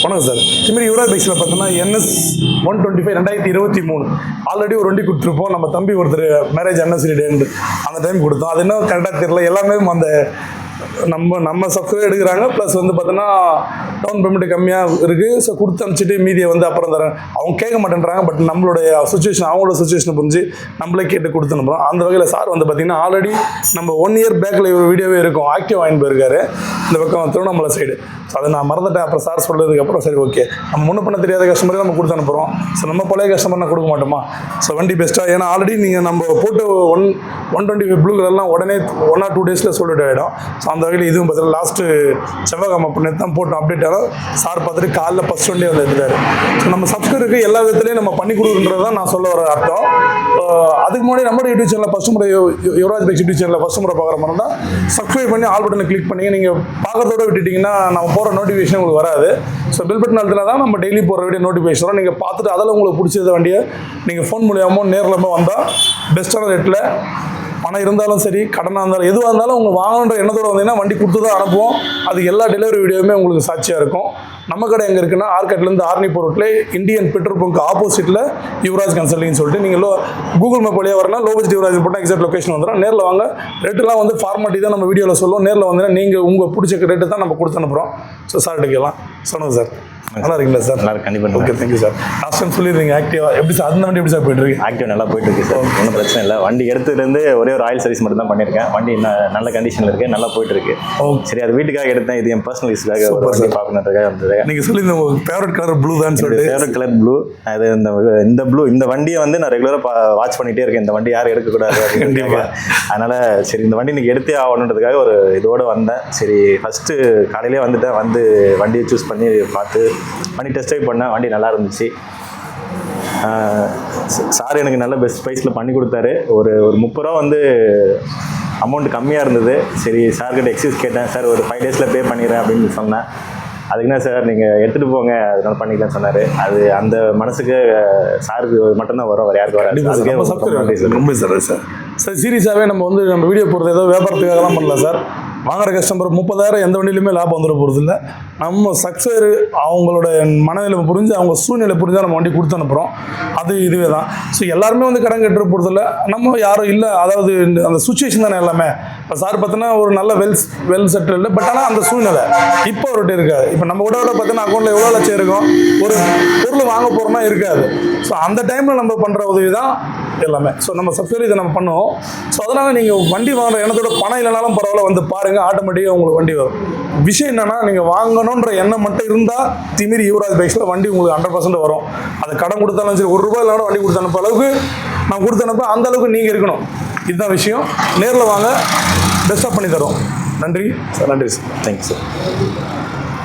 வணக்கம் சார். இதுமாதிரி யுவராஜ் பைக்ஸில் பார்த்தோன்னா NS 125 2023 ஆல்ரெடி ஒரு வண்டி கொடுத்துருப்போம். நம்ம தம்பி ஒருத்தர் மேரேஜ் அன்னசரி டேன்னு அந்த டைம் கொடுத்தோம். அது இன்னும் கரெக்டாக தெரியல. எல்லாமே அந்த நம்ம சப்ஸ்கிரைப் எடுக்கிறாங்க. ப்ளஸ் வந்து பார்த்தோன்னா டவுன் பேமெண்ட் கம்மியாக இருக்குது. ஸோ கொடுத்து அனுப்பிச்சிட்டு மீதியை வந்து அப்புறம் தரேன் அவங்க கேட்க மாட்டேன்றாங்க. பட் நம்மளுடைய சுச்சுவேஷன் அவங்களோட சுச்சுவேஷனை புரிஞ்சு நம்மளே கேட்டு கொடுத்து அனுப்புகிறோம். அந்த வகையில் சார் வந்து பார்த்திங்கன்னா ஆல்ரெடி நம்ம 1 இயர் பேக்கில் ஒரு வீடியோவே இருக்கும். ஆக்டிவ் வாங்கி போயிருக்காரு இந்த பக்கம் திருவண்ணாமலை சைடு. ஸோ அதை நான் மறந்துட்டேன். அப்புறம் சார் சொல்கிறதுக்கப்புறம் சரி ஓகே நம்ம முன்ன பண்ண தெரியாத கஸ்டமருக்கு நம்ம கொடுத்து அனுப்புகிறோம். ஸோ நம்ம பழைய கஸ்டமர் நான் கொடுக்க மாட்டோமா? ஸோ வண்டி பெஸ்ட்டாக ஏன்னா ஆல்ரெடி நீங்கள் நம்ம போட்டு 125 ப்ளூ கலர்லாம் உடனே 1 or 2 டேஸில் சொல்லிட்டு ஆகிடும். ஸோ அந்த வகையில் இதுவும் பார்த்தீங்கன்னா லாஸ்ட்டு செவ்வாய்க்கிழமை பண்ணி தான் போட்டோம். அப்டேட் ஆகும். சார் பார்த்துட்டு காலைல ஃபஸ்ட் வண்டியே வந்து எடுத்தார். ஸோ நம்ம சப்ஸ்கிரைபருக்கு எல்லா விதத்துலையும் நம்ம பண்ணி கொடுக்குன்றது தான் நான் சொல்ல வர அர்த்தம். அதுக்கு முன்னாடி நம்ம யூடியூப் சேனலில் ஃபஸ்ட் முறை யுவராஜ் பைக்ஸ் யூடியூப் சேனலில் ஃபஸ்ட் முறை பார்க்குற மாதிரி தான் சப்ஸ்கிரைப் பண்ணி ஆல் பட்டனை கிளிக் பண்ணி நீங்கள் பார்க்குறதோட விட்டுட்டிங்கன்னா நம்ம போகிற நோட்டிஃபிகேஷன் உங்களுக்கு வராது. ஸோ பெல் பட்டன் அழுத்தினா தான் நம்ம டெய்லி போகிற வீடியோ நோட்டிஃபிகேஷன் வரும். நீங்கள் பார்த்துட்டு அதில் உங்களுக்கு பிடிச்சத வண்டியை நீங்கள் ஃபோன் மூலியமோ நேரில் வந்தால் பெஸ்ட்டான ரேட்டில் பணம் இருந்தாலும் சரி கடனாக இருந்தாலும் எதுவாக இருந்தாலும் உங்கள் வாங்கணுன்ற எண்ணத்தோடு வந்தீங்கன்னா வண்டி கொடுத்து தான் அனுப்புவோம். அது எல்லா டெலிவரி வீடியோவுமே உங்களுக்கு சாட்சியாக இருக்கும். நம்ம கடை எங்கே இருக்குன்னா ஆர்கட்லேருந்து ஆர்னிப்பூர் ரோட்டில் இந்தியன் பெட்ரோல் பங்க் ஆப்போசிட்டில் யுவராஜ் கன்சல்டிங்னு சொல்லிட்டு நீங்கள் கூகுள் மேப் வழியாக வரலாம். லோ பட்ஜெட் யுவராஜ் போட்டால் எக்ஸாக்ட் லொக்கேஷன் வந்துடும். நேரில் வாங்க. ரேட்டுலாம் வந்து ஃபார்மாலிட்டி தான் நம்ம வீடியோவில் சொல்லுவோம். நேரில் வந்தீங்கன்னா நீங்கள் உங்கள் பிடிச்ச ரேட்டு தான் நம்ம கொடுத்து அனுப்புகிறோம். ஸோ சார் கேட்கலாம். சொல்லுங்கள் சார். நல்லா இருக்கீங்களா சார்? நல்லா கண்டிப்பாக. Okay thank you sir. Last time சொல்லியிருந்தீங்க ஆக்டிவா எப்படி சார்? அந்த வண்டி எப்படி சார் போயிட்டு இருக்கு? ஆக்டிவ் நல்லா போயிட்டு இருக்கு சார். ஒன்றும் பிரச்சனை இல்லை. வண்டி எடுத்ததுலேருந்து ஒரே ஒரு ஆயில் சர்வீஸ் மட்டும் தான் பண்ணியிருக்கேன். வண்டி நல்ல கண்டிஷனில் இருக்குது. நல்லா போயிட்டு இருக்கு. சரி அது வீட்டுக்காக எடுத்தேன். இது என் பர்சனல் யூஸ்க்காக பார்க்கணுன்றதுக்காக வந்தது. நீங்கள் சொல்லி உங்கள் ஃபேவரட் கலர் ப்ளூ தான் சொல்லிட்டு ஃபேவரட் கலர் ப்ளூ. அது இந்த ப்ளூ இந்த வண்டியை வந்து நான் ரெகுலராக வாட்ச் பண்ணிகிட்டே இருக்கேன். இந்த வண்டி யாரும் எடுக்கக்கூடாது கண்டிப்பாக. அதனால் சரி இந்த வண்டி இன்னைக்கு எடுத்தே ஆகணுன்றதுக்காக ஒரு இதோடு வந்தேன். சரி ஃபஸ்ட்டு காலையிலே வந்துட்டேன். வந்து வண்டியை சூஸ் பண்ணி பார்த்து வண்டி டெஸ்ட் ட்ரைவ் பண்ணேன். வண்டி நல்லா இருந்துச்சு. சார் எனக்கு நல்ல பெஸ்ட் ப்ரைஸில் பண்ணி கொடுத்தாரு. ஒரு 30 ரூபா வந்து அமௌண்ட் கம்மியாக இருந்தது. சரி சார்கிட்ட எக்ஸ்கியூஸ் கேட்டேன். சார் ஒரு 5 டேஸில் பே பண்ணிடுறேன் அப்படின்னு சொன்னேன். அதுக்குன்னா சார் நீங்கள் எடுத்துகிட்டு போங்க அதனால பண்ணிக்கலாம்னு சொன்னார். அது அந்த மனசுக்கு சாருக்கு மட்டும்தான் வரும். வேறு யாருக்கு வராது. ரொம்ப சார் சார் சீரியஸாகவே நம்ம வீடியோ போடுறது ஏதோ வியாபாரத்துக்காக தான் பண்ணல சார். வாங்குற கஸ்டமர் 30,000 எந்த வண்டியிலுமே லாபம் வந்துட போகிறது இல்லை. நம்ம சக்ஸர் அவங்களோட மனநிலை புரிஞ்சு அவங்க சூழ்நிலை புரிஞ்சால் நம்ம வண்டி கொடுத்து அனுப்புகிறோம். அது இதுவே தான். ஸோ எல்லாருமே கடன் கட்டுற போகிறதில்ல. நம்ம யாரும் இல்லை. அதாவது அந்த சுச்சுவேஷன் தானே எல்லாமே. இப்போ சார் பார்த்தோன்னா ஒரு நல்ல வெல் செட்டில் இல்லை. பட் ஆனால் அந்த சூழ்நிலை இப்போ அவர்கிட்ட இருக்காது. இப்போ நம்ம கூட பார்த்தீங்கன்னா அக்கௌண்ட்டில் எவ்வளோ லட்சம் இருக்கும். ஒரு பொருள் வாங்க போகிறோம்னா இருக்காது. ஸோ அந்த டைமில் நம்ம பண்ணுற உதவி தான் எல்லாமே. ஸோ நம்ம சப்ஸ்கிரைப் இதை நம்ம பண்ணுவோம். ஸோ அதனால் நீங்கள் வண்டி வாங்குற எண்ணத்தோட பணம் இல்லைனாலும் பரவாயில்ல வந்து பாருங்கள். ஆட்டோமேட்டிக்காக உங்களுக்கு வண்டி வரும். விஷயம் என்னன்னா நீங்கள் வாங்கணுன்ற எண்ணம் மட்டும் இருந்தால் திமிரி யுவராஜ் பைக்ஸில் வண்டி உங்களுக்கு 100% வரும். அது கடன் கொடுத்தாலும் சரி ₹1 இல்லைனா வண்டி கொடுத்து அனுப்ப அளவுக்கு நான் கொடுத்து அனுப்ப அந்த அளவுக்கு நீங்கள் இருக்கணும். இதுதான் விஷயம். நேரில் வாங்க பெஸ்ட்டாக பண்ணி தரோம். நன்றி சார். நன்றி சார். Thank you sir.